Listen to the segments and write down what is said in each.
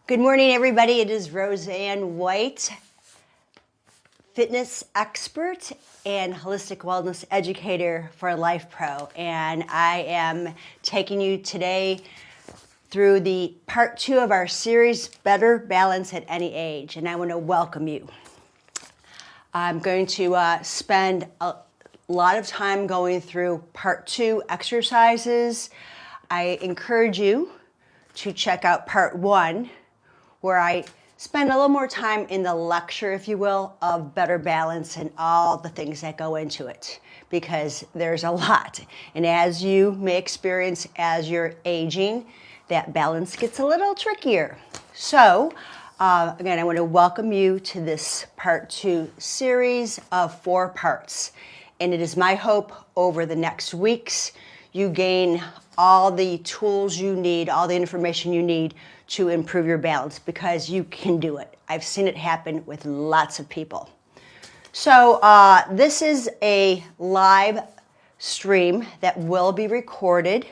Good morning, everybody. It is Roseann White, fitness expert and holistic wellness educator for Lifepro. And I am taking you today through the part 2 of our series, Better Balance at Any Age. And I want to welcome you. I'm going to spend a lot of time going through part 2 exercises. I encourage you to check out part 1, where I spend a little more time in the lecture, if you will, of better balance and all the things that go into it, because there's a lot. And as you may experience as you're aging, that balance gets a little trickier. So, again, I want to welcome you to this part 2 series of 4 parts. And it is my hope over the next weeks you gain all the tools you need, all the information you need to improve your balance, because you can do it. I've seen it happen with lots of people. So this is a live stream that will be recorded.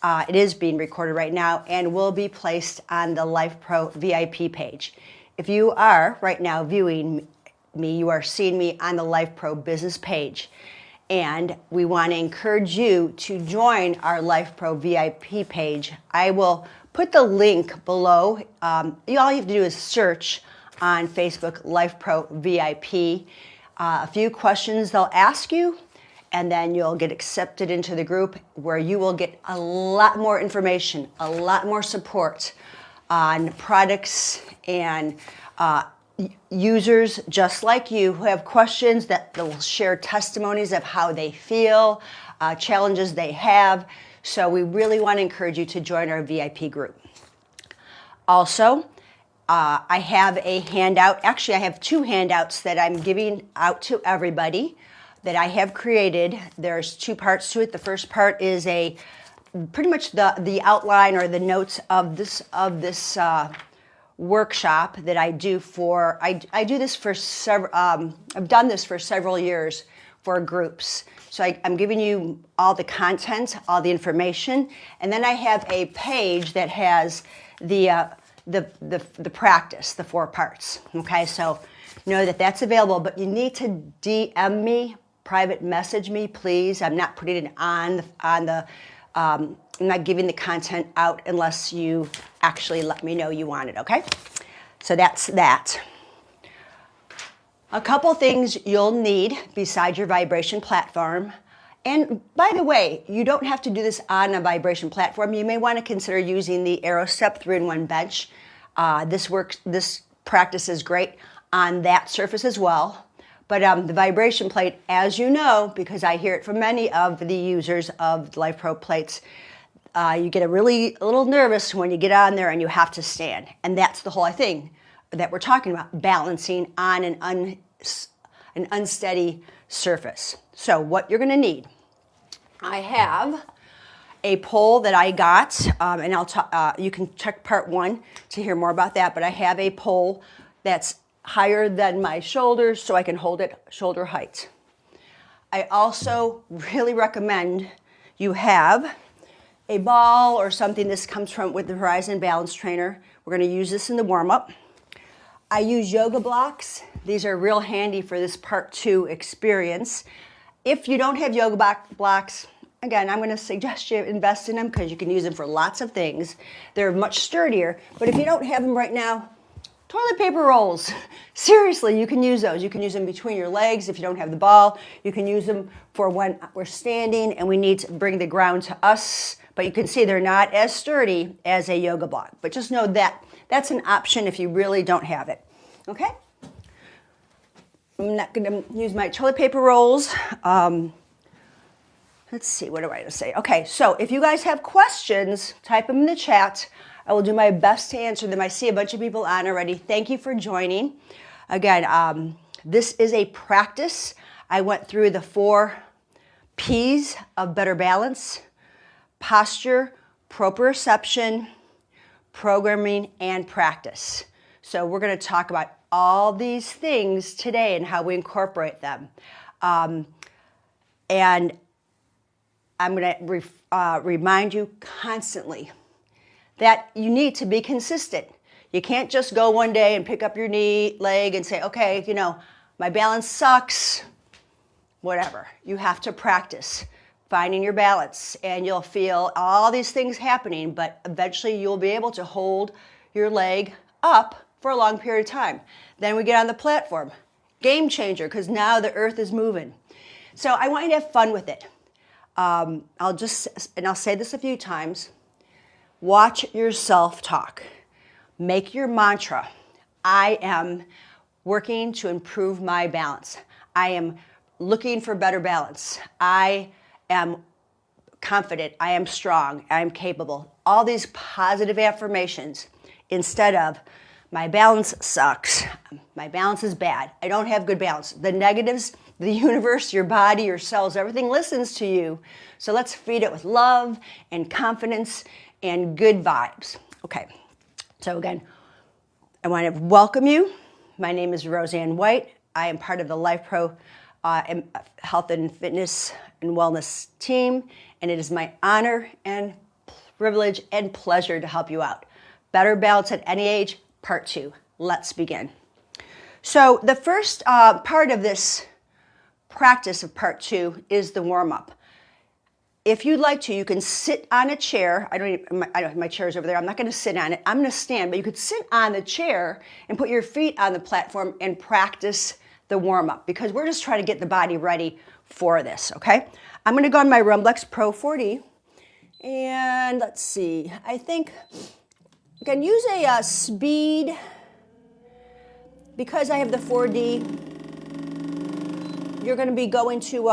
It is being recorded right now and will be placed on the Lifepro VIP page. If you are right now viewing me, you are seeing me on the Lifepro business page. And we want to encourage you to join our Lifepro VIP page. I will put the link below. All you have to do is search on Facebook Lifepro VIP. A few questions they'll ask you, and then you'll get accepted into the group where you will get a lot more information, a lot more support on products and users just like you who have questions that will share testimonies of how they feel, challenges they have. So we really want to encourage you to join our VIP group. Also, I have a handout. Actually, I have 2 handouts that I'm giving out to everybody that I have created. There's 2 parts to it. The first part is pretty much the outline or the notes of this workshop that I do for, I do this for several, I've done this for several years for groups. So I'm giving you all the content, all the information, and then I have a page that has the practice, the 4 parts. Okay, so know that that's available, but you need to DM me, private message me, please. I'm not putting it on the I'm not giving the content out unless you actually let me know you want it, okay? So that's that. A couple things you'll need besides your vibration platform. And by the way, you don't have to do this on a vibration platform. You may want to consider using the AeroStep 3-in-1 bench. This practice is great on that surface as well. But the vibration plate, as you know, because I hear it from many of the users of Lifepro plates, you get a little nervous when you get on there and you have to stand. And that's the whole thing that we're talking about, balancing on an unsteady surface. So what you're going to need, I have a pole that I got, and I'll talk, you can check part 1 to hear more about that, but I have a pole that's higher than my shoulders so I can hold it shoulder height. I also really recommend you have a ball or something. This comes from with the Horizon Balance Trainer. We're going to use this in the warm-up. I use yoga blocks. These are real handy for this part 2 experience. If you don't have yoga blocks, again, I'm going to suggest you invest in them because you can use them for lots of things. They're much sturdier, but if you don't have them right now, toilet paper rolls. Seriously, you can use those. You can use them between your legs if you don't have the ball. You can use them for when we're standing and we need to bring the ground to us. But you can see they're not as sturdy as a yoga block. But just know that that's an option if you really don't have it. Okay? I'm not going to use my toilet paper rolls. Let's see, what do I have to say? Okay, so if you guys have questions, type them in the chat. I will do my best to answer them. I see a bunch of people on already. Thank you for joining. Again, this is a practice. I went through the 4 P's of better balance: posture, proprioception, programming, and practice. So we're going to talk about all these things today and how we incorporate them. And I'm going to remind you constantly that you need to be consistent. You can't just go one day and pick up your leg and say, okay, you know, my balance sucks, whatever. You have to practice finding your balance, and you'll feel all these things happening, but eventually you'll be able to hold your leg up for a long period of time. Then we get on the platform. Game changer, because now the earth is moving. So I want you to have fun with it. I'll say this a few times. Watch yourself talk. Make your mantra. I am working to improve my balance. I am looking for better balance. I am confident. I am strong. I am capable. All these positive affirmations instead of my balance sucks. My balance is bad. I don't have good balance. The negatives, the universe, your body, your cells, everything listens to you. So let's feed it with love and confidence and good vibes. Okay. So again, I want to welcome you. My name is Roseann White. I am part of the Lifepro Health and Fitness and Wellness team, and it is my honor and privilege and pleasure to help you out. Better balance at any age, part 2. Let's begin. So the first part of this practice of part 2 is the warm-up. If you'd like to, you can sit on a chair. My chair is over there. I'm not going to sit on it. I'm going to stand, but you could sit on the chair and put your feet on the platform and practice the warm-up, because we're just trying to get the body ready for this, okay? I'm going to go on my Rumblex Pro 4D, and let's see. I think I can use a speed, because I have the 4D. You're going to be going to,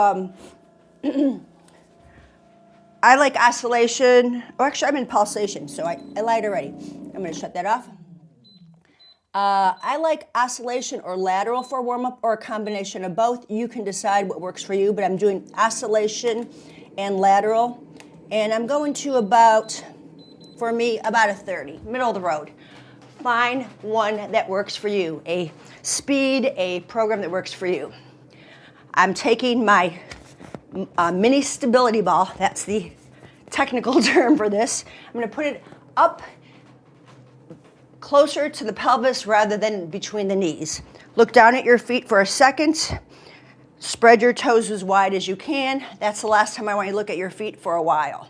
I like oscillation. Oh, actually, I'm in pulsation, so I lied already. I'm going to shut that off. I like oscillation or lateral for warm-up, or a combination of both. You can decide what works for you, but I'm doing oscillation and lateral. And I'm going to about, for me, about a 30, middle of the road. Find one that works for you, a speed, a program that works for you. I'm taking my mini stability ball, that's the technical term for this. I'm going to put it up closer to the pelvis rather than between the knees. Look down at your feet for a second. Spread your toes as wide as you can. That's the last time I want you to look at your feet for a while.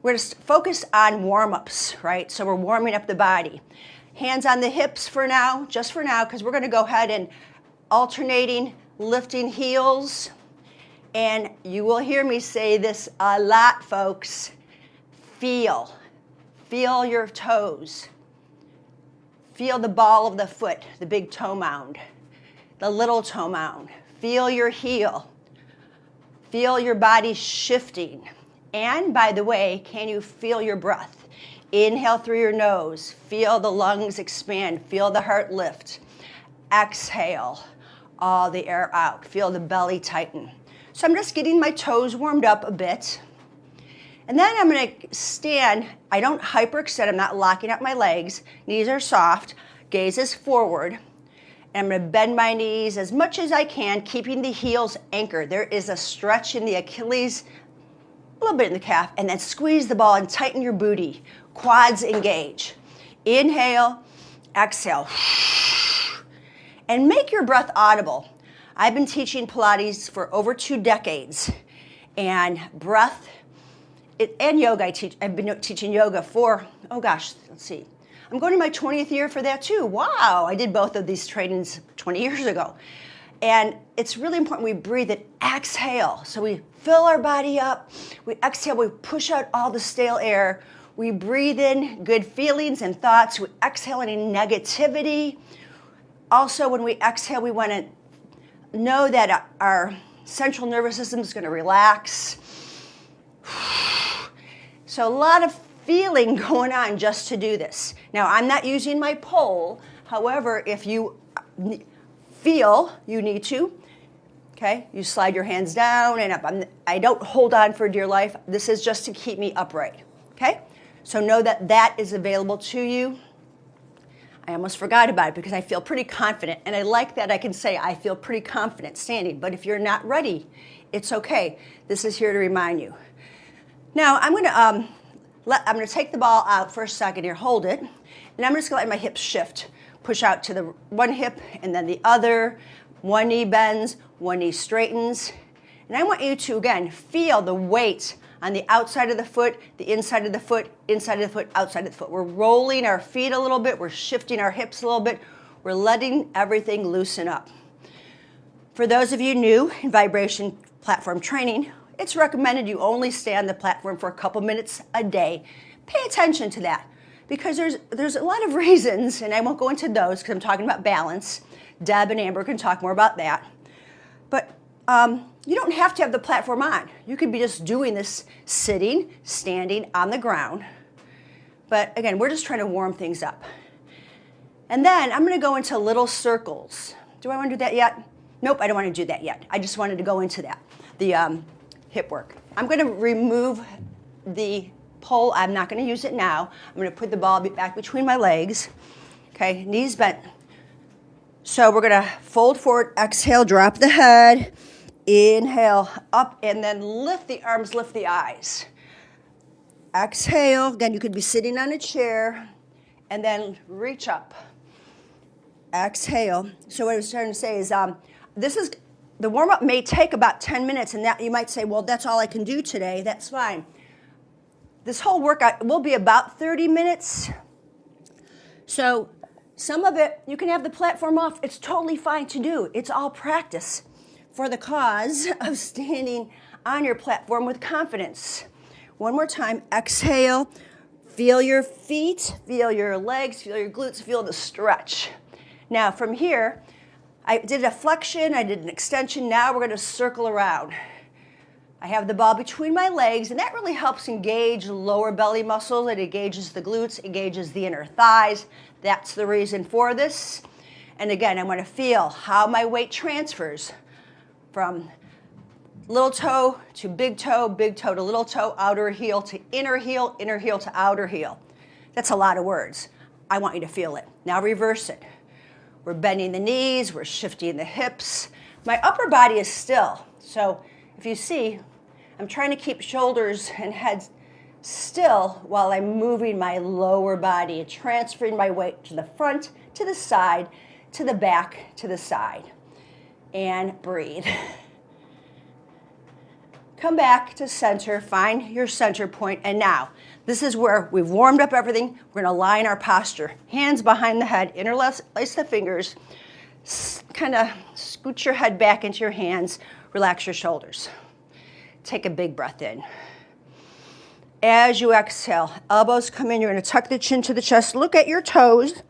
We're going to focus on warm-ups, right? So we're warming up the body. Hands on the hips for now, just for now, because we're going to go ahead and alternating, lifting heels. And you will hear me say this a lot, folks. Feel your toes. Feel the ball of the foot, the big toe mound, the little toe mound. Feel your heel. Feel your body shifting. And by the way, can you feel your breath? Inhale through your nose. Feel the lungs expand. Feel the heart lift. Exhale all the air out. Feel the belly tighten. So I'm just getting my toes warmed up a bit. And then I'm going to stand. I don't hyperextend. I'm not locking up my legs. Knees are soft. Gaze is forward. And I'm going to bend my knees as much as I can, keeping the heels anchored. There is a stretch in the Achilles, a little bit in the calf, and then squeeze the ball and tighten your booty. Quads engage. Inhale, exhale. And make your breath audible. I've been teaching Pilates for over 2 decades. And breath, and yoga, I've been teaching yoga for, let's see. I'm going to my 20th year for that too. Wow, I did both of these trainings 20 years ago. And it's really important we breathe and exhale. So we fill our body up, we exhale, we push out all the stale air, we breathe in good feelings and thoughts, we exhale any negativity. Also, when we exhale, we want to know that our central nervous system is going to relax. So a lot of feeling going on just to do this. Now, I'm not using my pole. However, if you feel you need to, okay, you slide your hands down and up. I don't hold on for dear life. This is just to keep me upright, okay? So know that that is available to you. I almost forgot about it because I feel pretty confident, and I like that I can say I feel pretty confident standing, but if you're not ready, it's okay. This is here to remind you. Now, I'm going to I'm going to take the ball out for a second here, hold it, and I'm just going to let my hips shift. Push out to the one hip and then the other. One knee bends, one knee straightens. And I want you to, again, feel the weight on the outside of the foot, the inside of the foot, inside of the foot, outside of the foot. We're rolling our feet a little bit. We're shifting our hips a little bit. We're letting everything loosen up. For those of you new in vibration platform training, it's recommended you only stay on the platform for a couple minutes a day. Pay attention to that because there's a lot of reasons, and I won't go into those because I'm talking about balance. Deb and Amber can talk more about that. But you don't have to have the platform on. You could be just doing this sitting, standing on the ground. But again, we're just trying to warm things up. And then I'm going to go into little circles. Do I want to do that yet? Nope, I don't want to do that yet. I just wanted to go into that, the hip work. I'm going to remove the pole. I'm not going to use it now. I'm going to put the ball back between my legs. Okay, knees bent. So we're going to fold forward, exhale, drop the head, inhale, up, and then lift the arms, lift the eyes. Exhale. Again, you could be sitting on a chair, and then reach up. Exhale. So what I was trying to say is the warm-up may take about 10 minutes, and that you might say, well, that's all I can do today. That's fine. This whole workout will be about 30 minutes. So some of it, you can have the platform off. It's totally fine to do. It's all practice for the cause of standing on your platform with confidence. One more time. Exhale. Feel your feet, feel your legs, feel your glutes, feel the stretch. Now from here, I did a flexion, I did an extension. Now we're going to circle around. I have the ball between my legs, and that really helps engage lower belly muscles. It engages the glutes, engages the inner thighs. That's the reason for this. And again, I want to feel how my weight transfers from little toe to big toe to little toe, outer heel to inner heel to outer heel. That's a lot of words. I want you to feel it. Now reverse it. We're bending the knees, we're shifting the hips. My upper body is still. So if you see, I'm trying to keep shoulders and head still while I'm moving my lower body, transferring my weight to the front, to the side, to the back, to the side. And breathe. Come back to center, find your center point, and now, this is where we've warmed up everything. We're gonna align our posture. Hands behind the head, interlace the fingers, kind of scoot your head back into your hands, relax your shoulders. Take a big breath in. As you exhale, elbows come in, you're gonna tuck the chin to the chest, look at your toes,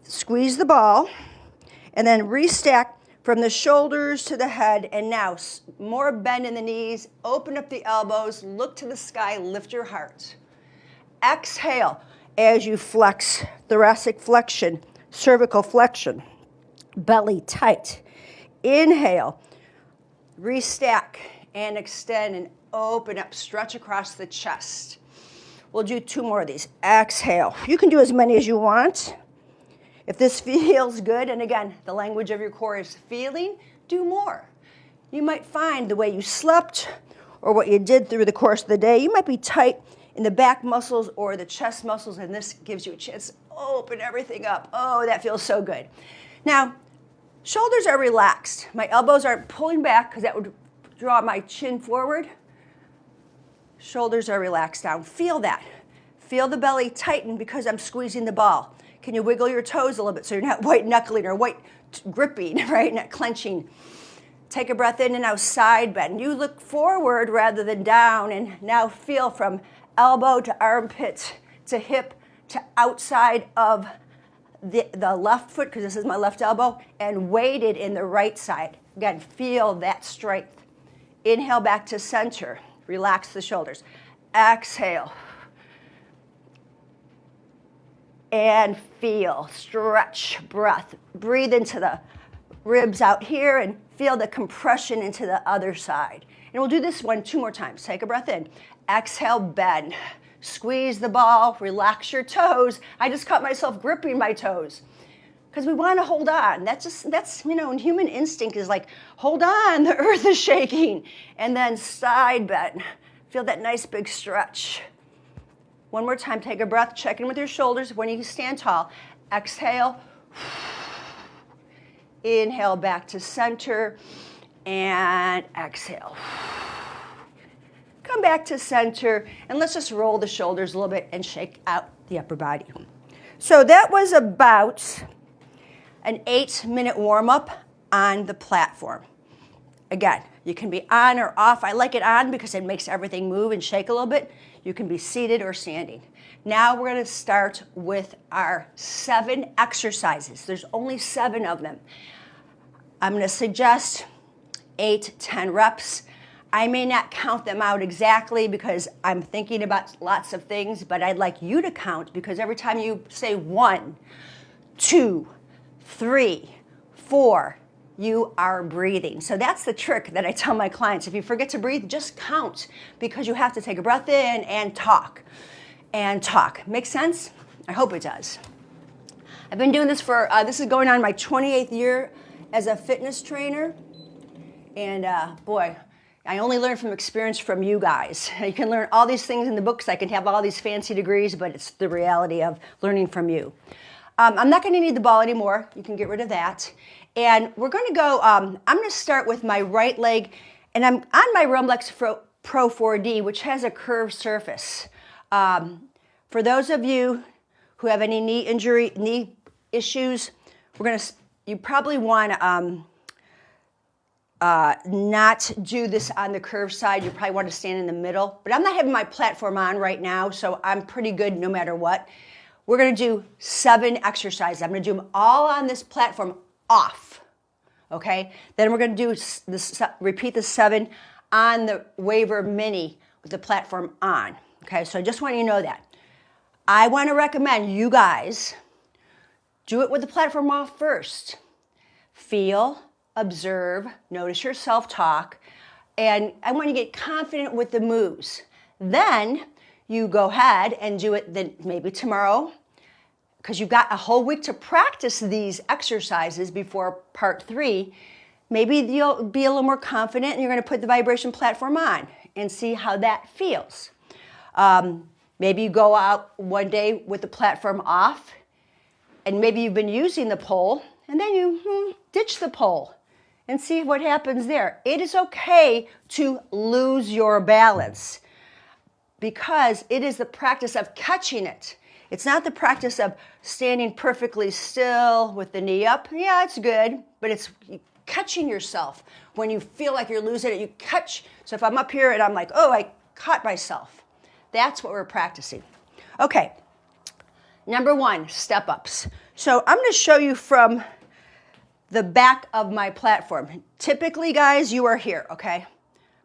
squeeze the ball, and then restack from the shoulders to the head, and now more bend in the knees, open up the elbows, look to the sky, lift your heart. Exhale as you flex, thoracic flexion, cervical flexion, belly tight. Inhale, restack and extend and open up, stretch across the chest. We'll do 2 more of these. Exhale. You can do as many as you want. If this feels good, and again, the language of your core is feeling, do more. You might find the way you slept or what you did through the course of the day, you might be tight in the back muscles or the chest muscles, and this gives you a chance to open everything up. Oh, that feels so good. Now, shoulders are relaxed. My elbows aren't pulling back because that would draw my chin forward. Shoulders are relaxed down. Feel that. Feel the belly tighten because I'm squeezing the ball. Can you wiggle your toes a little bit so you're not white knuckling or white gripping, right? Not clenching. Take a breath in and now side bend. You look forward rather than down, and now feel from elbow to armpit to hip to outside of the left foot, because this is my left elbow, and weighted in the right side. Again, feel that strength. Inhale back to center. Relax the shoulders. Exhale. And feel, stretch, breath. Breathe into the ribs out here and feel the compression into the other side. And we'll do this one 2 more times. Take a breath in. Exhale, bend. Squeeze the ball, relax your toes. I just caught myself gripping my toes because we want to hold on. That's and human instinct is like, hold on, the earth is shaking. And then side bend. Feel that nice big stretch. One more time, take a breath, check in with your shoulders when you stand tall. Exhale. Inhale back to center and exhale. Come back to center and let's just roll the shoulders a little bit and shake out the upper body. So that was about an 8-minute warm-up on the platform. Again, you can be on or off. I like it on because it makes everything move and shake a little bit. You can be seated or standing. Now we're going to start with our 7 exercises. There's only 7 of them. I'm going to suggest 8-10 reps. I may not count them out exactly because I'm thinking about lots of things, but I'd like you to count because every time you say 1, 2, 3, 4, you are breathing. So that's the trick that I tell my clients. If you forget to breathe, just count because you have to take a breath in and talk. And talk. Make sense? I hope it does. I've been doing this for, this is going on my 28th year as a fitness trainer. And boy, I only learn from experience from you guys. You can learn all these things in the books. I can have all these fancy degrees, but it's the reality of learning from you. I'm not going to need the ball anymore. You can get rid of that. And we're going to go, I'm going to start with my right leg. And I'm on my Rumblex Pro 4D, which has a curved surface. For those of you who have any knee issues, you probably want to not do this on the curved side. You probably want to stand in the middle. But I'm not having my platform on right now, so I'm pretty good no matter what. We're going to do 7 exercises. I'm going to do them all on this platform off. Okay? Then we're going to do repeat the 7 on the Waver Mini with the platform on. Okay? So I just want you to know that. I want to recommend you guys do it with the platform off first. Feel, observe, notice your self-talk, and I want you to get confident with the moves. Then you go ahead and do it then maybe tomorrow, because you've got a whole week to practice these exercises before part 3. Maybe you'll be a little more confident and you're going to put the vibration platform on and see how that feels. Maybe you go out one day with the platform off and maybe you've been using the pole and then you ditch the pole and see what happens there. It is okay to lose your balance because it is the practice of catching it. It's not the practice of standing perfectly still with the knee up. Yeah, it's good, but it's catching yourself. When you feel like you're losing it, you catch. So if I'm up here and I'm like, oh, I caught myself. That's what we're practicing. Okay, number 1, step-ups. So I'm going to show you from the back of my platform. Typically, guys, you are here, okay?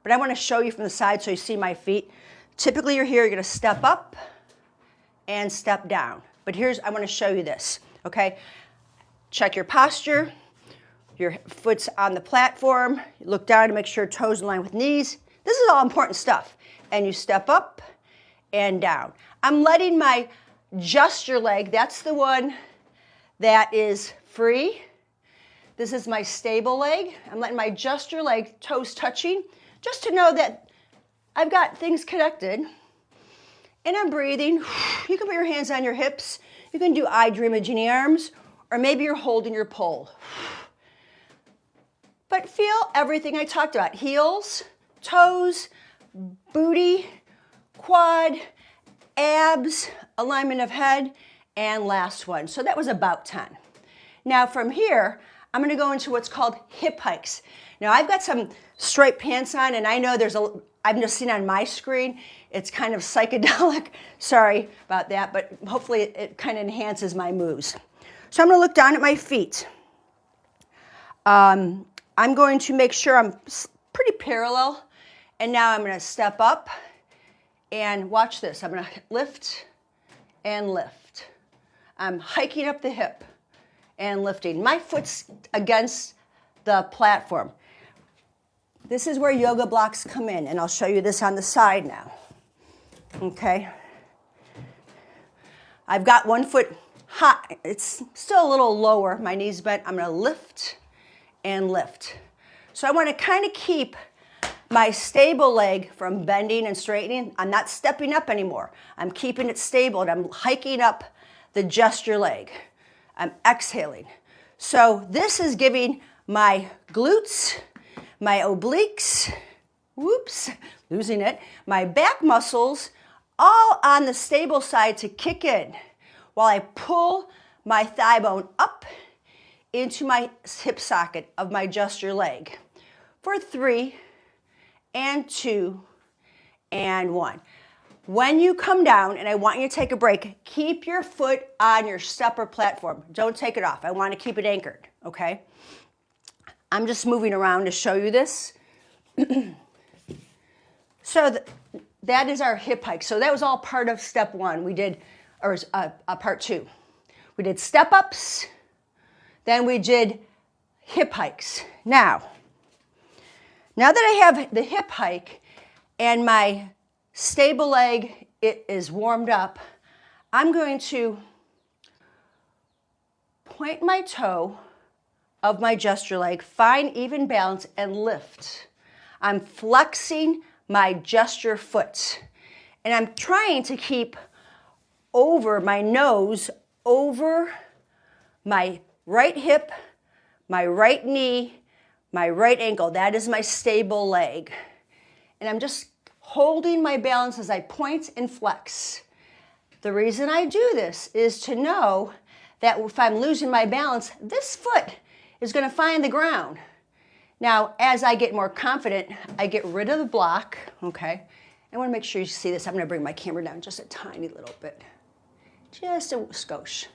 But I want to show you from the side so you see my feet. Typically, you're here. You're going to step up and step down. But I want to show you this, okay? Check your posture. Your foot's on the platform. You look down to make sure toes in line with knees. This is all important stuff. And you step up and down. I'm letting my gesture leg, that's the one that is free. This is my stable leg. I'm letting my gesture leg, toes touching, just to know that I've got things connected. And I'm breathing. You can put your hands on your hips. You can do I dream of Jeannie arms, or maybe you're holding your pole. But feel everything I talked about. Heels, toes, booty, quad, abs, alignment of head, and last one. So that was about 10. Now from here, I'm going to go into what's called hip hikes. Now I've got some striped pants on, and I know I've just seen on my screen, it's kind of psychedelic. Sorry about that, but hopefully it kind of enhances my moves. So I'm going to look down at my feet. I'm going to make sure I'm pretty parallel, and now I'm going to step up. And watch this. I'm going to lift and lift. I'm hiking up the hip and lifting. My foot's against the platform. This is where yoga blocks come in, and I'll show you this on the side now. Okay? I've got one foot high. It's still a little lower. My knee's bent. I'm going to lift and lift. So I want to kind of keep my stable leg from bending and straightening. I'm not stepping up anymore. I'm keeping it stable and I'm hiking up the gesture leg. I'm exhaling. So this is giving my glutes, my obliques, whoops, losing it, my back muscles all on the stable side to kick in while I pull my thigh bone up into my hip socket of my gesture leg for 3 and 2 and 1. When you come down, and I want you to take a break, keep your foot on your stepper platform. Don't take it off. I want to keep it anchored, okay? I'm just moving around to show you this. So that is our hip hike. So that was all part of step 1. We did, or part 2. We did step ups, then we did hip hikes. Now that I have the hip hike and my stable leg, it is warmed up, I'm going to point my toe of my gesture leg, find even balance, and lift. I'm flexing my gesture foot, and I'm trying to keep over my nose, over my right hip, my right knee, my right ankle. That is my stable leg. And I'm just holding my balance as I point and flex. The reason I do this is to know that if I'm losing my balance, this foot is going to find the ground. Now, as I get more confident, I get rid of the block, okay? I want to make sure you see this. I'm going to bring my camera down just a tiny little bit. Just a skosh.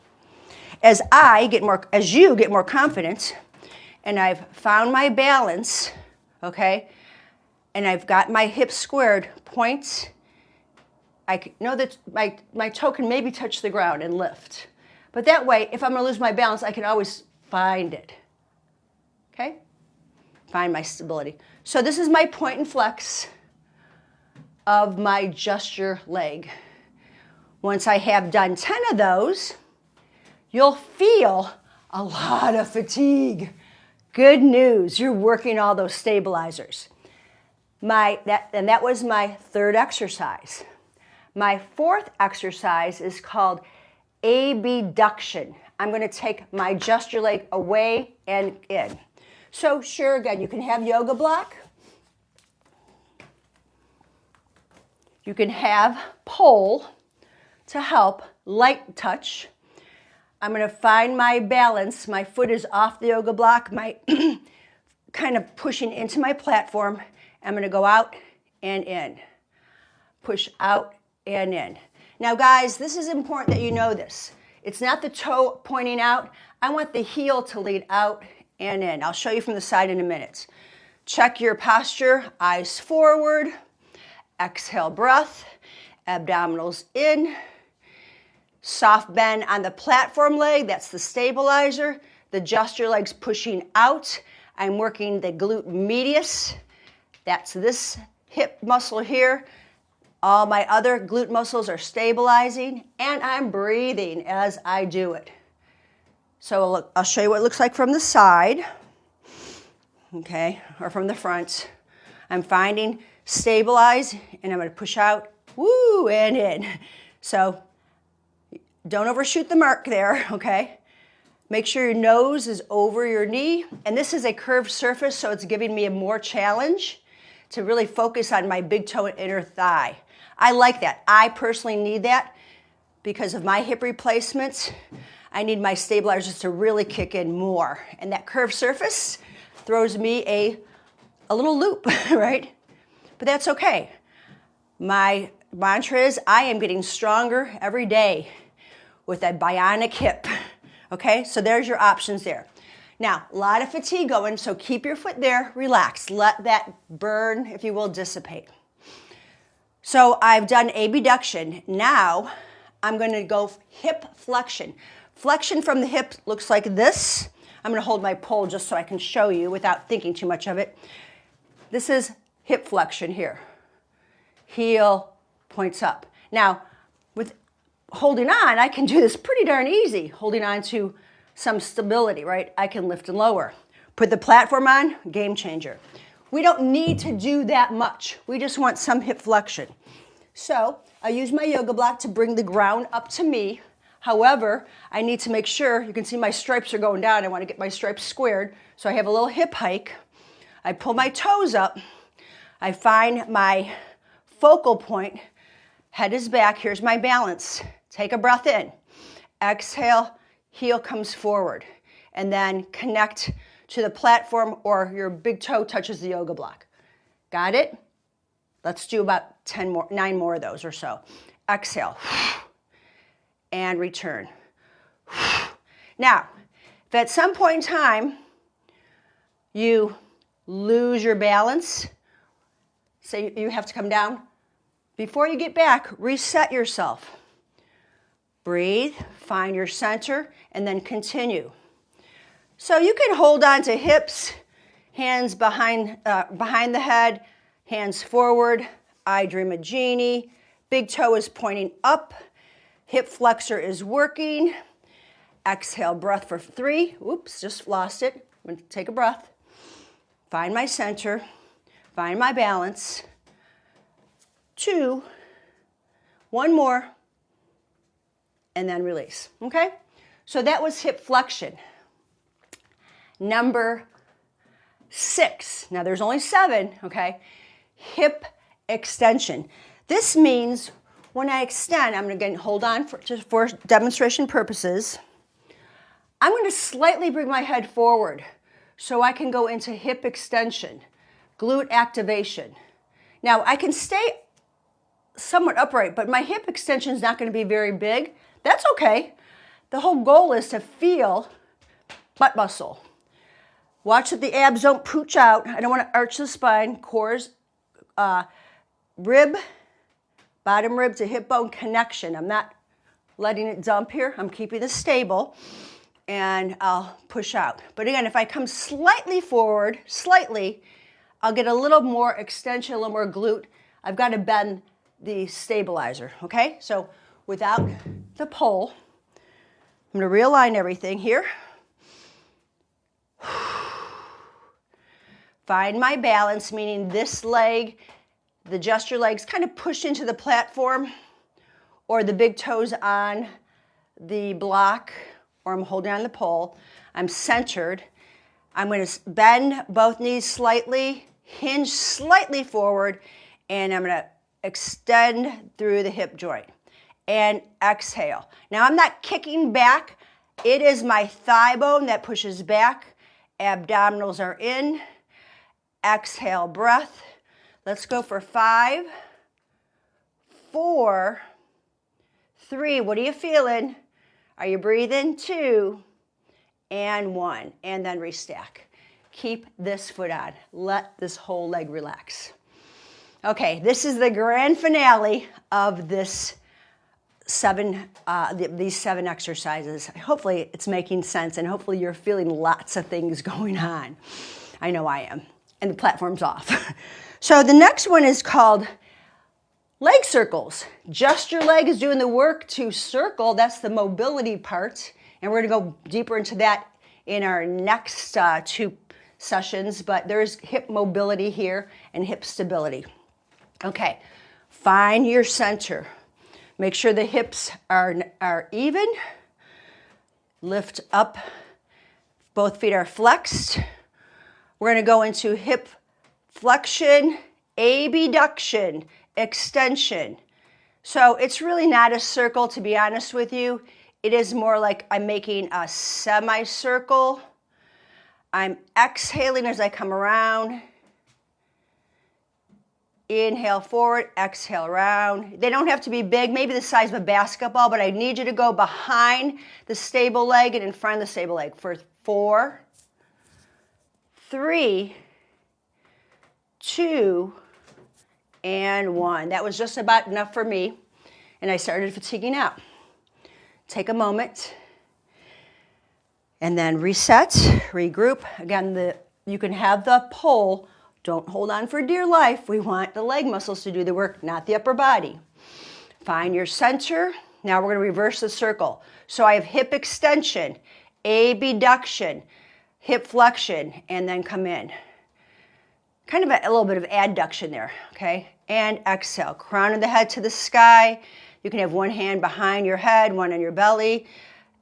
As you get more confident, and I've found my balance, okay, and I've got my hips squared, point, I know that my toe can maybe touch the ground and lift. But that way, if I'm going to lose my balance, I can always find it, okay? Find my stability. So this is my point and flex of my gesture leg. Once I have done 10 of those, you'll feel a lot of fatigue. Good news, you're working all those stabilizers. That was my 3rd exercise. My 4th exercise is called Abduction. I'm going to take my gesture leg away and in. So sure, again, you can have yoga block. You can have pole to help, light touch. I'm going to find my balance. My foot is off the yoga block, my kind of pushing into my platform. I'm going to go out and in. Push out and in. Now, guys, this is important that you know this. It's not the toe pointing out. I want the heel to lead out and in. I'll show you from the side in a minute. Check your posture, eyes forward, exhale breath, abdominals in, soft bend on the platform leg, that's the stabilizer. The gesture leg's pushing out. I'm working the glute medius, that's this hip muscle here. All my other glute muscles are stabilizing, and I'm breathing as I do it. So look, I'll show you what it looks like from the side, okay, or from the front. I'm finding stabilize, and I'm going to push out, woo, and in. So don't overshoot the mark there, okay? Make sure your nose is over your knee, and this is a curved surface, so it's giving me a more challenge to really focus on my big toe and inner thigh. I like that. I personally need that because of my hip replacements. I need my stabilizers to really kick in more. And that curved surface throws me a little loop, right? But that's okay. My mantra is I am getting stronger every day with a bionic hip. Okay, so there's your options there. Now, a lot of fatigue going, so keep your foot there, relax. Let that burn, if you will, dissipate. So I've done abduction. Now I'm going to go hip flexion. Flexion from the hip looks like this. I'm going to hold my pole just so I can show you without thinking too much of it. This is hip flexion here. Heel points up. Now, with holding on, I can do this pretty darn easy, holding on to some stability, right? I can lift and lower. Put the platform on, game changer. We don't need to do that much. We just want some hip flexion. So I use my yoga block to bring the ground up to me. However, I need to make sure, you can see my stripes are going down. I want to get my stripes squared. So I have a little hip hike. I pull my toes up. I find my focal point. Head is back. Here's my balance. Take a breath in. Exhale, heel comes forward. And then connect to the platform or your big toe touches the yoga block. Got it? Let's do about 9 more of those or so. Exhale. And return. Now, if at some point in time you lose your balance, say you have to come down, before you get back, reset yourself. Breathe, find your center, and then continue. So you can hold on to hips, hands behind the head, hands forward. I dream a genie. Big toe is pointing up. Hip flexor is working. Exhale, breath for 3. Oops, just lost it. I'm going to take a breath. Find my center. Find my balance. 2. 1 more. And then release. Okay? So that was hip flexion. Number 6. Now there's only 7, okay? Hip extension. This means when I extend, I'm going to hold on just for demonstration purposes. I'm going to slightly bring my head forward so I can go into hip extension, glute activation. Now I can stay somewhat upright, but my hip extension is not going to be very big. That's okay. The whole goal is to feel butt muscle. Watch that the abs don't pooch out. I don't want to arch the spine. Cores, rib, bottom rib to hip bone connection. I'm not letting it dump here. I'm keeping this stable. And I'll push out. But again, if I come slightly forward, I'll get a little more extension, a little more glute. I've got to bend the stabilizer, okay? So without the pole, I'm going to realign everything here. Find my balance, meaning this leg, the gesture legs kind of push into the platform or the big toes on the block, or I'm holding on the pole. I'm centered. I'm going to bend both knees slightly, hinge slightly forward, and I'm going to extend through the hip joint. And exhale. Now I'm not kicking back. It is my thigh bone that pushes back. Abdominals are in. Exhale, breath. Let's go for 5, 4, 3. What are you feeling? Are you breathing? 2 and 1. And then restack. Keep this foot on. Let this whole leg relax. Okay, this is the grand finale of this these 7 exercises. Hopefully it's making sense and hopefully you're feeling lots of things going on. I know I am. And the platform's off. So the next one is called leg circles. Just your leg is doing the work to circle. That's the mobility part. And we're going to go deeper into that in our next 2 sessions. But there's hip mobility here and hip stability. Okay, find your center. Make sure the hips are even. Lift up. Both feet are flexed. We're going to go into hip flexion, abduction, extension. So it's really not a circle, to be honest with you. It is more like I'm making a semicircle. I'm exhaling as I come around. Inhale forward, exhale around. They don't have to be big, maybe the size of a basketball, but I need you to go behind the stable leg and in front of the stable leg for 4, 3, 2, and 1. That was just about enough for me, and I started fatiguing out. Take a moment, and then reset, regroup. Again, you can have the pole. Don't hold on for dear life. We want the leg muscles to do the work, not the upper body. Find your center. Now we're going to reverse the circle. So I have hip extension, abduction, hip flexion, and then come in. kind of a little bit of adduction there, okay? And exhale, crown of the head to the sky. You can have one hand behind your head, one on your belly.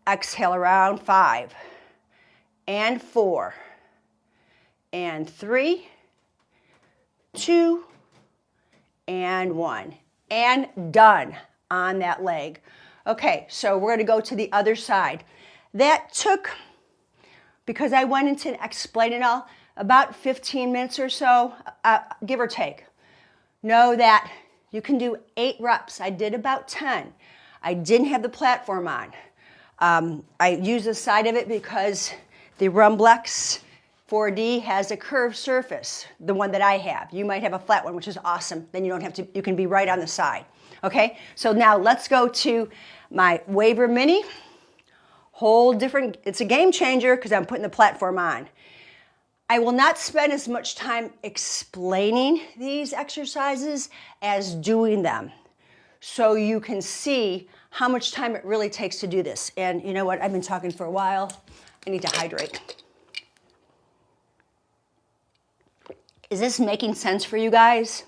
Exhale around, 5, and 4, and 3, 2, and 1, and done on that leg. Okay, so we're gonna go to the other side. That took, because I went into and explained it all, about 15 minutes or so, give or take. Know that you can do 8 reps. I did about 10. I didn't have the platform on. I use the side of it because the Rumblex 4D has a curved surface, the one that I have. You might have a flat one, which is awesome. Then you don't have to, you can be right on the side. Okay, so now let's go to my Waver Mini. Whole different, it's a game changer because I'm putting the platform on. I will not spend as much time explaining these exercises as doing them, so you can see how much time it really takes to do this. And you know what, I've been talking for a while. I need to hydrate. Is this making sense for you guys?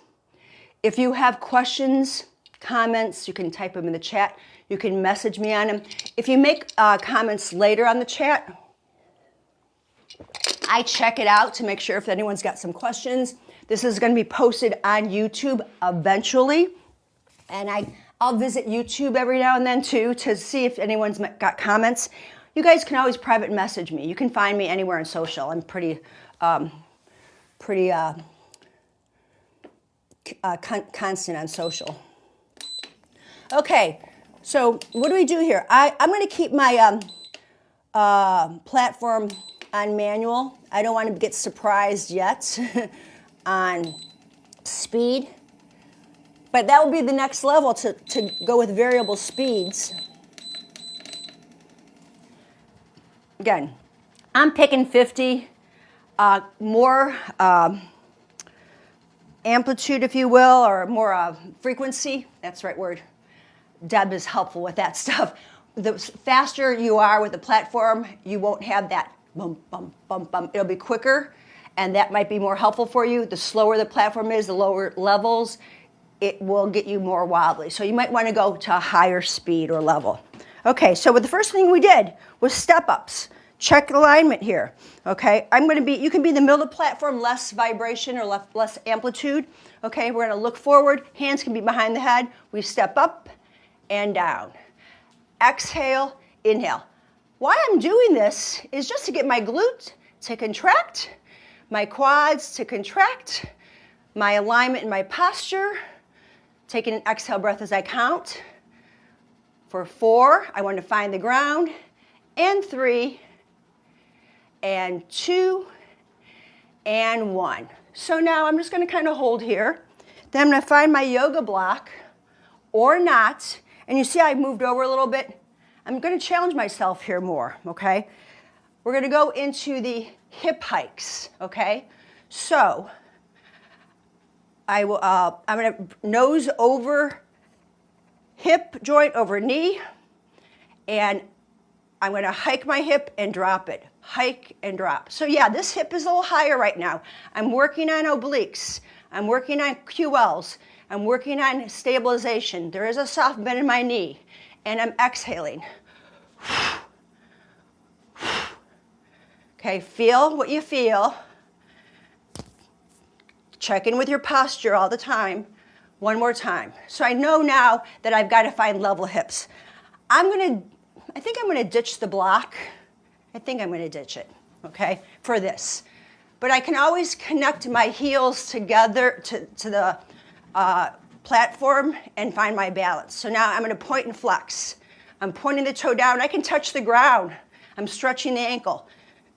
If you have questions, comments, you can type them in the chat. You can message me on them. If you make comments later on the chat, I check it out to make sure if anyone's got some questions. This is going to be posted on YouTube eventually. And I'll visit YouTube every now and then too to see if anyone's got comments. You guys can always private message me. You can find me anywhere on social. I'm pretty constant on social. Okay, so what do we do here? I'm going to keep my platform on manual. I don't want to get surprised yet on speed, but that will be the next level to go with variable speeds. Again, I'm picking 50, more amplitude, if you will, or more frequency. That's the right word. Deb is helpful with that stuff. The faster you are with the platform, you won't have that bump, bump, bump, bump. It'll be quicker, and that might be more helpful for you. The slower the platform is, the lower levels, it will get you more wobbly. So you might want to go to a higher speed or level. Okay, so the first thing we did was step-ups. Check alignment here, okay? You can be in the middle of the platform, less vibration or less amplitude, okay? We're gonna look forward, hands can be behind the head. We step up and down. Exhale, inhale. Why I'm doing this is just to get my glute to contract, my quads to contract, my alignment and my posture. Taking an exhale breath as I count. For 4, I want to find the ground, and 3, and 2, and 1. So now I'm just going to kind of hold here. Then I'm going to find my yoga block, or not. And you see I moved over a little bit. I'm going to challenge myself here more, okay? We're going to go into the hip hikes, okay? So I'm going to nose over hip joint over knee, and I'm going to hike my hip and drop it. Hike and drop. So yeah, this hip is a little higher right now. I'm working on obliques. I'm working on QLs. I'm working on stabilization. There is a soft bend in my knee, and I'm exhaling. Okay, feel what you feel. Check in with your posture all the time. One more time. So I know now that I've got to find level hips. I think I'm gonna ditch the block. I think I'm gonna ditch it, okay, for this. But I can always connect my heels together to the platform and find my balance. So now I'm gonna point and flex. I'm pointing the toe down. I can touch the ground. I'm stretching the ankle.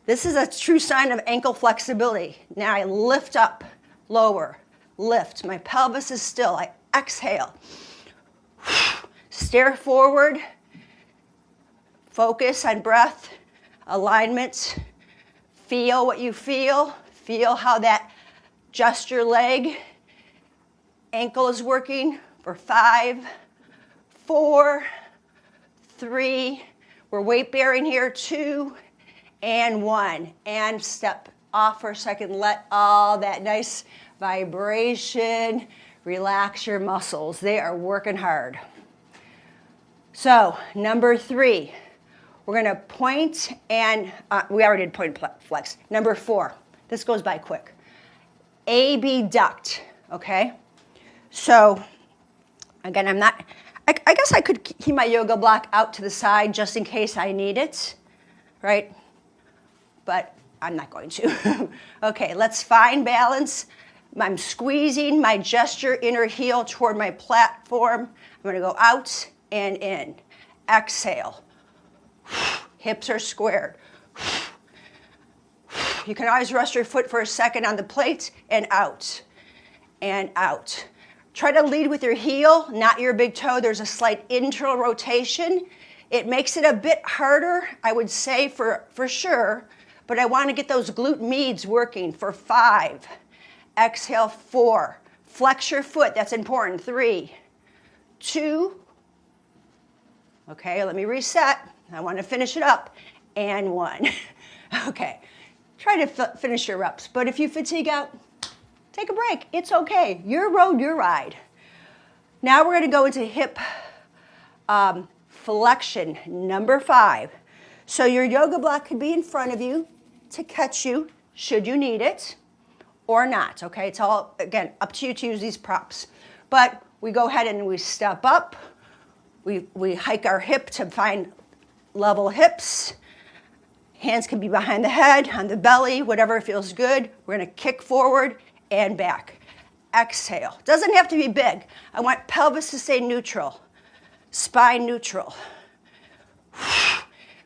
This is a true sign of ankle flexibility. Now I lift up, lower, lift. My pelvis is still. I exhale. Stare forward. Focus on breath, alignment. Feel what you feel. Feel how that gesture leg, ankle is working for 5, 4, 3. We're weight bearing here, 2, and 1. And step off for a second. Let all that nice vibration relax your muscles. They are working hard. So, number 3, we're going to point and, we already did point flex. Number 4, this goes by quick. Abduct, okay? So, again, I guess I could keep my yoga block out to the side just in case I need it, right? But I'm not going to. Okay, let's find balance. I'm squeezing my gesture inner heel toward my platform. I'm going to go out and in. Exhale. Hips are squared. You can always rest your foot for a second on the plate and out. And out. Try to lead with your heel, not your big toe. There's a slight internal rotation. It makes it a bit harder, I would say, for sure. But I want to get those glute meads working for 5. Exhale, 4. Flex your foot. That's important. 3, 2. Okay, let me reset. I want to finish it up. And 1. Okay. Try to finish your reps. But if you fatigue out, take a break. It's okay. Your road, your ride. Now we're going to go into hip flexion, number 5. So your yoga block could be in front of you to catch you should you need it or not. Okay, it's all, again, up to you to use these props. But we go ahead and we step up. We hike our hip to find level hips. Hands can be behind the head, on the belly, whatever feels good. We're going to kick forward and back. Exhale. Doesn't have to be big. I want pelvis to stay neutral. Spine neutral.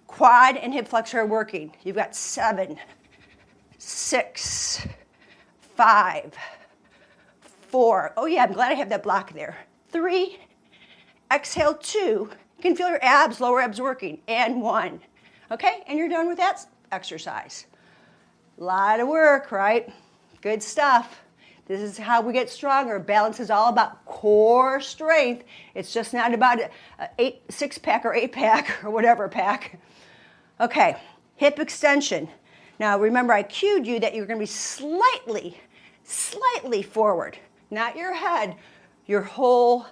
Quad and hip flexor are working. You've got 7, 6, 5, 4. Oh yeah, I'm glad I have that block there. 3. Exhale, 2. You can feel your abs, lower abs working. And 1. Okay, and you're done with that exercise. A lot of work, right? Good stuff. This is how we get stronger. Balance is all about core strength. It's just not about a 6-pack or 8-pack or whatever pack. Okay, hip extension. Now remember, I cued you that you're going to be slightly forward. Not your head, your whole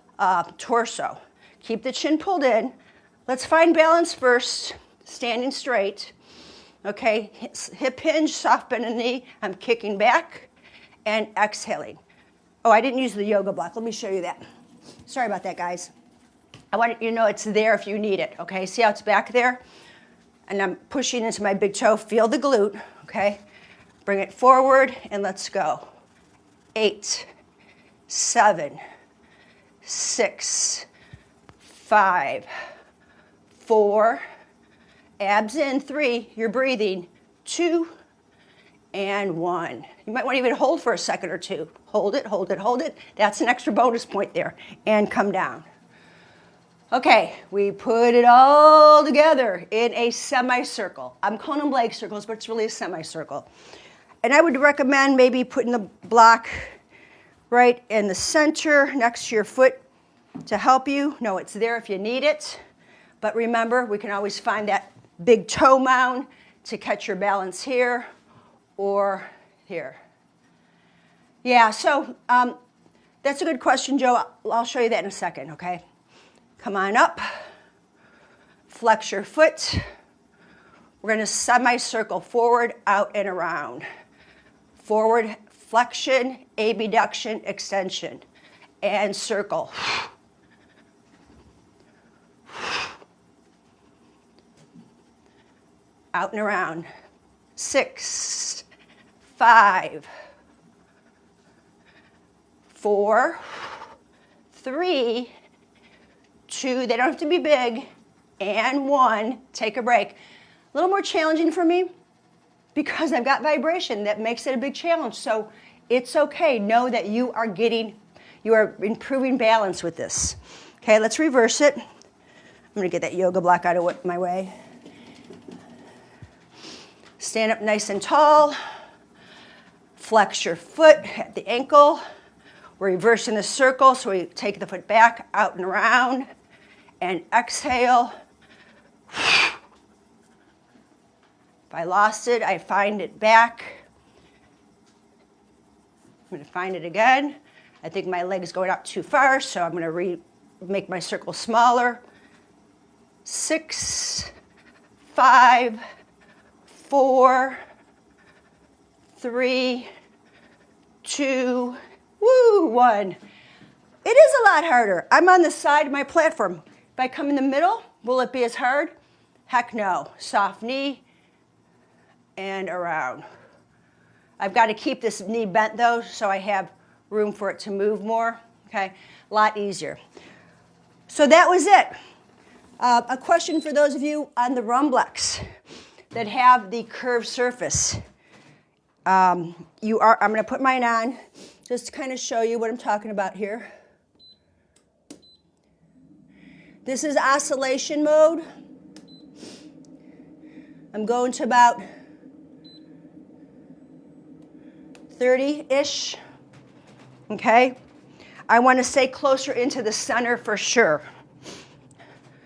torso. Keep the chin pulled in. Let's find balance first. Standing straight. Okay, hip hinge, soft bend in the knee. I'm kicking back and exhaling. Oh, I didn't use the yoga block. Let me show you that. Sorry about that, guys. I want you to know it's there if you need it, okay? See how it's back there? And I'm pushing into my big toe. Feel the glute, okay? Bring it forward and let's go. 8, 7, 6, 5, 4, abs in, 3, you're breathing, 2, and 1. You might want to even hold for a second or two. Hold it, hold it, hold it. That's an extra bonus point there. And come down. Okay, we put it all together in a semicircle. I'm calling them leg circles, but it's really a semicircle. And I would recommend maybe putting the block right in the center next to your foot to help you. No, it's there if you need it. But remember, we can always find that big toe mound to catch your balance here or here. Yeah, so that's a good question, Joe. I'll show you that in a second, okay? Come on up. Flex your foot. We're going to semicircle forward, out, and around. Forward, flexion, abduction, extension, and circle. Out and around. 6, 5, 4, 3, 2, they don't have to be big, and 1, take a break. A little more challenging for me because I've got vibration that makes it a big challenge, so it's okay. Know that you are improving balance with this. Okay, let's reverse it. I'm gonna get that yoga block out of my way. Stand up nice and tall. Flex your foot at the ankle. We're reversing the circle, so we take the foot back, out and around, and exhale. If I lost it, I find it back. going to find it again. I think my leg is going out too far, so I'm going to make my circle smaller. 6, 5, 4, 3, 2, 1. It is a lot harder. I'm on the side of my platform. If I come in the middle, will it be as hard? Heck no. Soft knee and around. I've got to keep this knee bent though, so I have room for it to move more. Okay, a lot easier. So that was it. A question for those of you on the Rumblex that have the curved surface. I'm going to put mine on just to kind of show you what I'm talking about here. This is oscillation mode. I'm going to about 30-ish. Okay? I want to stay closer into the center for sure.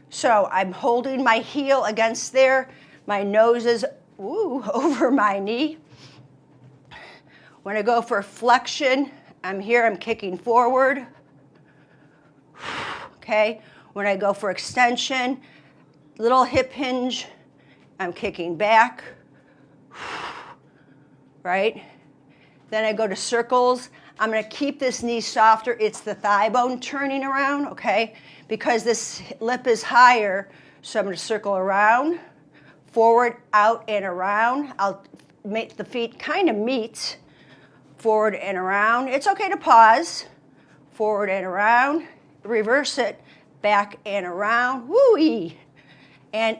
So I'm holding my heel against there. My nose is over my knee. When I go for flexion, I'm here, I'm kicking forward. Okay? When I go for extension, little hip hinge, I'm kicking back. Right? Then I go to circles. I'm going to keep this knee softer. It's the thigh bone turning around, okay? Because this lip is higher, so I'm going to circle around, forward, out, and around. I'll make the feet kind of meet, forward and around. It's okay to pause, forward and around, reverse it, back and around, woo-ee, and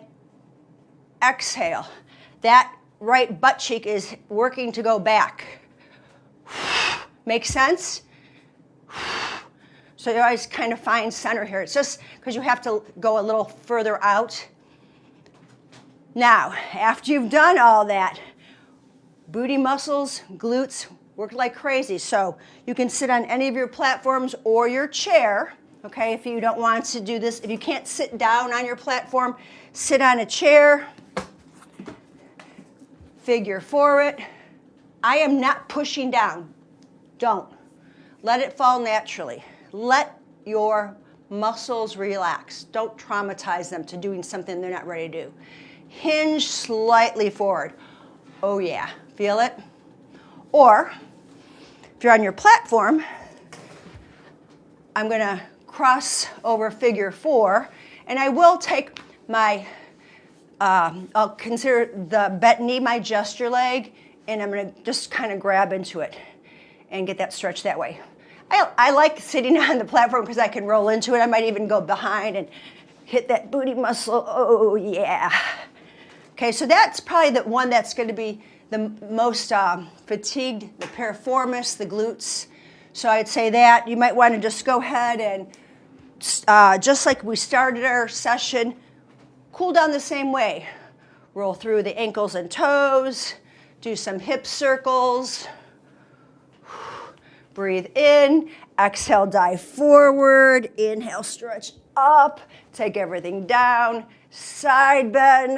exhale. That right butt cheek is working to go back. Make sense? So you always kind of find center here. It's just because you have to go a little further out. Now, after you've done all that, booty muscles, glutes, work like crazy. So you can sit on any of your platforms or your chair, okay, if you don't want to do this. If you can't sit down on your platform, sit on a chair, figure 4 it. I am not pushing down. Don't. Let it fall naturally. Let your muscles relax. Don't traumatize them to doing something they're not ready to do. Hinge slightly forward. Oh yeah, feel it? Or, if you're on your platform, I'm gonna cross over figure 4, and I will take my, I'll consider the bent knee my gesture leg, and I'm gonna just kind of grab into it and get that stretch that way. I like sitting on the platform because I can roll into it. I might even go behind and hit that booty muscle. Oh, yeah. Okay, so that's probably the one that's going to be the most fatigued, the piriformis, the glutes. So I'd say that. You might want to just go ahead and, just like we started our session, cool down the same way. Roll through the ankles and toes, do some hip circles. Breathe in, exhale, dive forward, inhale, stretch up, take everything down, side bend.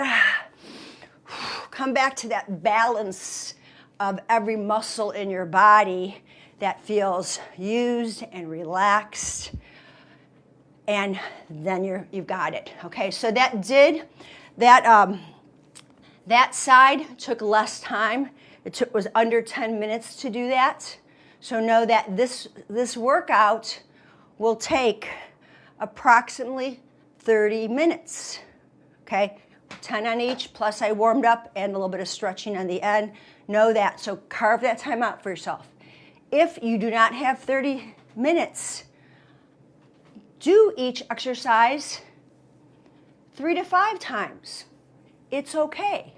Come back to that balance of every muscle in your body that feels used and relaxed. And then you've got it. Okay, so that side took less time. It was under 10 minutes to do that. So know that this workout will take approximately 30 minutes, okay? 10 on each, plus I warmed up and a little bit of stretching on the end. Know that, so carve that time out for yourself. If you do not have 30 minutes, do each exercise 3 to 5 times. It's okay.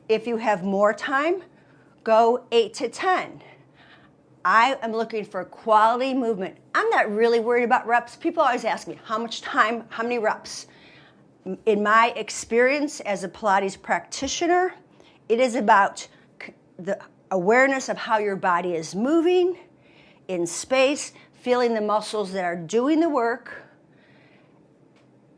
If you have more time, go 8 to 10. I am looking for quality movement. I'm not really worried about reps. People always ask me, how much time, how many reps? In my experience as a Pilates practitioner, it is about the awareness of how your body is moving in space, feeling the muscles that are doing the work.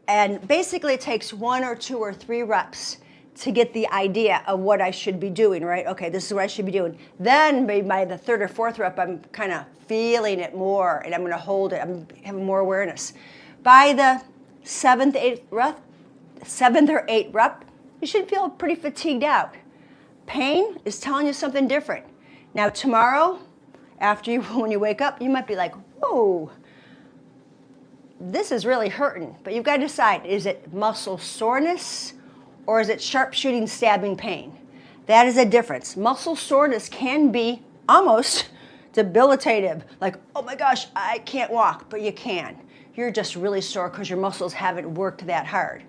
And basically it takes 1 or 2 or 3 reps to get the idea of what I should be doing, right? Okay, this is what I should be doing. Then maybe by the third or fourth rep, I'm kind of feeling it more, and I'm going to hold it. I'm having more awareness. By the seventh or eighth rep, you should feel pretty fatigued out. Pain is telling you something different. Now tomorrow, when you wake up, you might be like, whoa, this is really hurting. But you've got to decide, is it muscle soreness or is it sharp shooting, stabbing pain? That is a difference. Muscle soreness can be almost debilitative. Like, oh my gosh, I can't walk, but you can. You're just really sore because your muscles haven't worked that hard.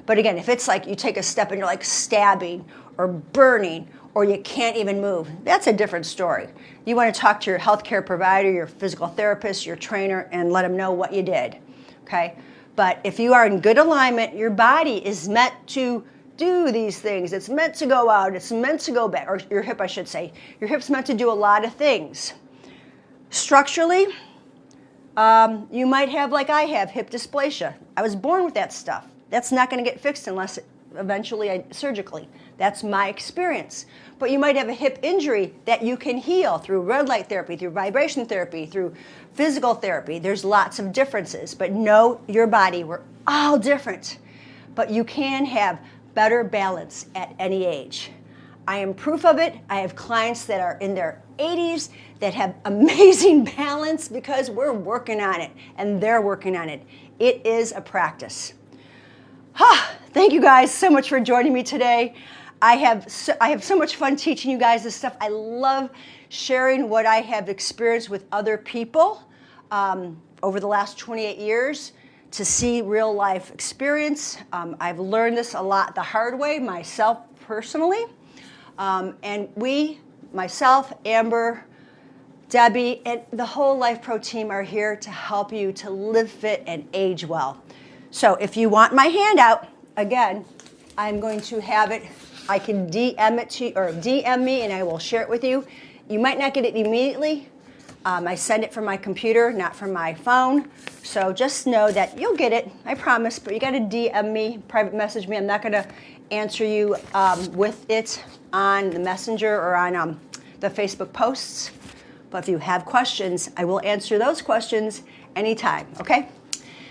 But again, if it's like you take a step and you're like stabbing or burning or you can't even move, that's a different story. You want to talk to your healthcare provider, your physical therapist, your trainer, and let them know what you did, okay? But if you are in good alignment, your body is meant to do these things. It's meant to go out. It's meant to go back, or your hip, I should say. Your hip's meant to do a lot of things. Structurally, you might have, like I have, hip dysplasia. I was born with that stuff. That's not going to get fixed unless eventually surgically. That's my experience. But you might have a hip injury that you can heal through red light therapy, through vibration therapy, through physical therapy. There's lots of differences, but know your body. We're all different. But you can have better balance at any age. I am proof of it. I have clients that are in their 80s that have amazing balance because we're working on it and they're working on it. It is a practice. Thank you guys so much for joining me today. I have so much fun teaching you guys this stuff. I love sharing what I have experienced with other people over the last 28 years to see real life experience. I've learned this a lot the hard way myself personally. And myself, Amber, Debbie, and the whole Lifepro team are here to help you to live fit and age well. So if you want my handout, again, I'm going to have it. I can DM it to you, or DM me, and I will share it with you. You might not get it immediately. I send it from my computer, not from my phone. So just know that you'll get it, I promise, but you got to DM me, private message me. I'm not going to answer you with it on the messenger or on the Facebook posts. But if you have questions, I will answer those questions anytime, okay?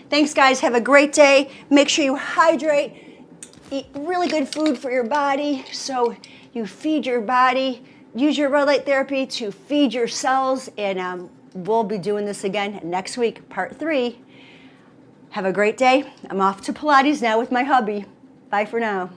Thanks, guys. Have a great day. Make sure you hydrate. Eat really good food for your body so you feed your body. Use your red light therapy to feed your cells. And we'll be doing this again next week, part 3. Have a great day. I'm off to Pilates now with my hubby. Bye for now.